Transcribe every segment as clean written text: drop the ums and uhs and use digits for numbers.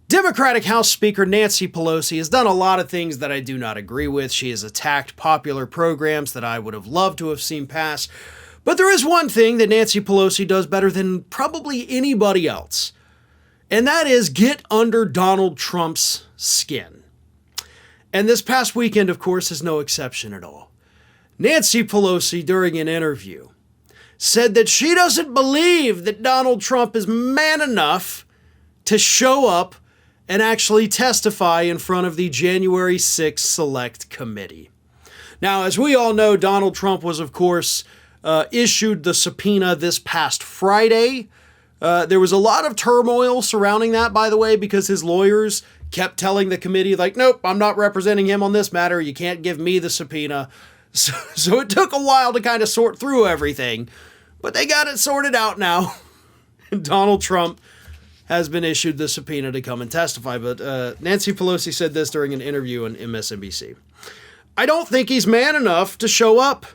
Democratic House Speaker Nancy Pelosi has done a lot of things that I do not agree with. She has attacked popular programs that I would have loved to have seen pass. But there is one thing that Nancy Pelosi does better than probably anybody else, and that is get under Donald Trump's skin. And this past weekend, of course, is no exception at all. Nancy Pelosi, during an interview, said that she doesn't believe that Donald Trump is man enough to show up and actually testify in front of the January 6th Select Committee. Now, as we all know, Donald Trump was, of course, issued the subpoena this past Friday. There was a lot of turmoil surrounding that, by the way, because his lawyers kept telling the committee, like, nope, I'm not representing him on this matter. You can't give me the subpoena. So it took a while to kind of sort through everything, but they got it sorted out now. Donald Trump has been issued the subpoena to come and testify. But Nancy Pelosi said this during an interview on MSNBC. I don't think he's man enough to show up.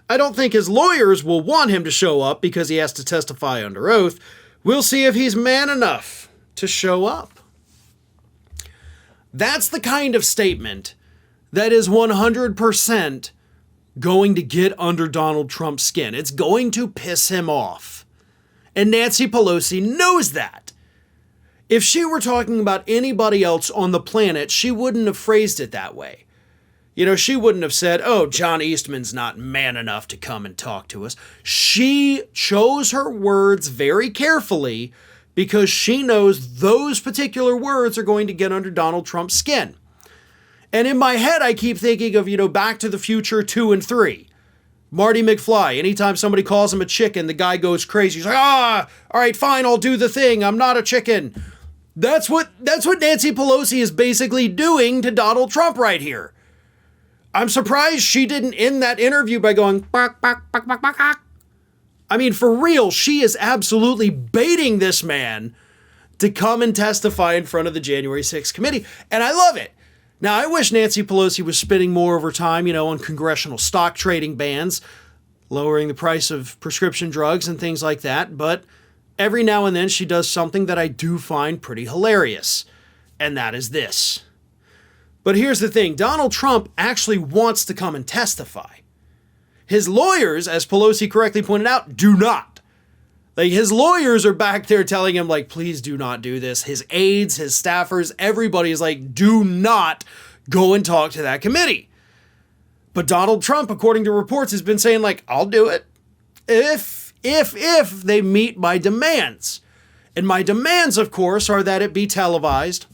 I don't think his lawyers will want him to show up because he has to testify under oath. We'll see if he's man enough to show up. That's the kind of statement that is 100% going to get under Donald Trump's skin. It's going to piss him off. And Nancy Pelosi knows that. If she were talking about anybody else on the planet, she wouldn't have phrased it that way. You know, she wouldn't have said, oh, John Eastman's not man enough to come and talk to us. She chose her words very carefully because she knows those particular words are going to get under Donald Trump's skin. And in my head, I keep thinking of, Back to the Future 2 and 3. Marty McFly, anytime somebody calls him a chicken, the guy goes crazy. He's like, all right, fine, I'll do the thing. I'm not a chicken. That's what Nancy Pelosi is basically doing to Donald Trump right here. I'm surprised she didn't end that interview by going, bark, bark, bark, bark, bark, bark. I mean, for real, she is absolutely baiting this man to come and testify in front of the January 6th committee. And I love it. Now, I wish Nancy Pelosi was spending more of her time, on congressional stock trading bans, lowering the price of prescription drugs and things like that. But every now and then she does something that I do find pretty hilarious. And that is this. But here's the thing. Donald Trump actually wants to come and testify. His lawyers, as Pelosi correctly pointed out, do not. Like, his lawyers are back there telling him, like, please do not do this. His aides, his staffers, everybody is like, do not go and talk to that committee. But Donald Trump, according to reports, has been saying, like, I'll do it if they meet my demands. And my demands, of course, are that it be televised.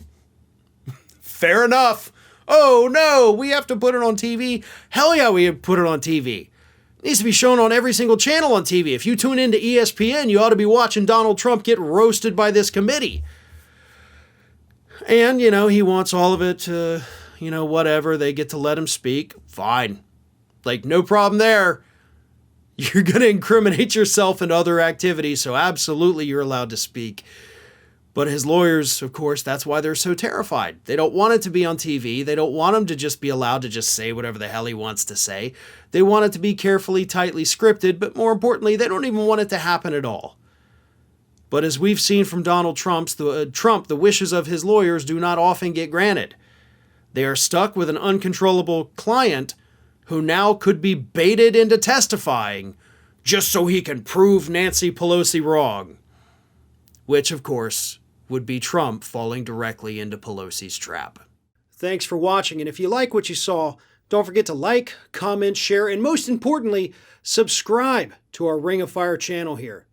Fair enough. Oh, no, we have to put it on TV. Hell yeah, we put it on TV. It needs to be shown on every single channel on TV. If you tune into ESPN, you ought to be watching Donald Trump get roasted by this committee. And, he wants all of it to, whatever. They get to let him speak. Fine. Like, no problem there. You're going to incriminate yourself in other activities, so absolutely you're allowed to speak. But his lawyers, of course, that's why they're so terrified. They don't want it to be on TV. They don't want him to just be allowed to just say whatever the hell he wants to say. They want it to be carefully, tightly scripted, but more importantly, they don't even want it to happen at all. But as we've seen from Donald Trump, the wishes of his lawyers do not often get granted. They are stuck with an uncontrollable client who now could be baited into testifying just so he can prove Nancy Pelosi wrong. Which, of course, would be Trump falling directly into Pelosi's trap. Thanks for watching, and if you like what you saw, don't forget to like, comment, share, and most importantly, subscribe to our Ring of Fire channel here.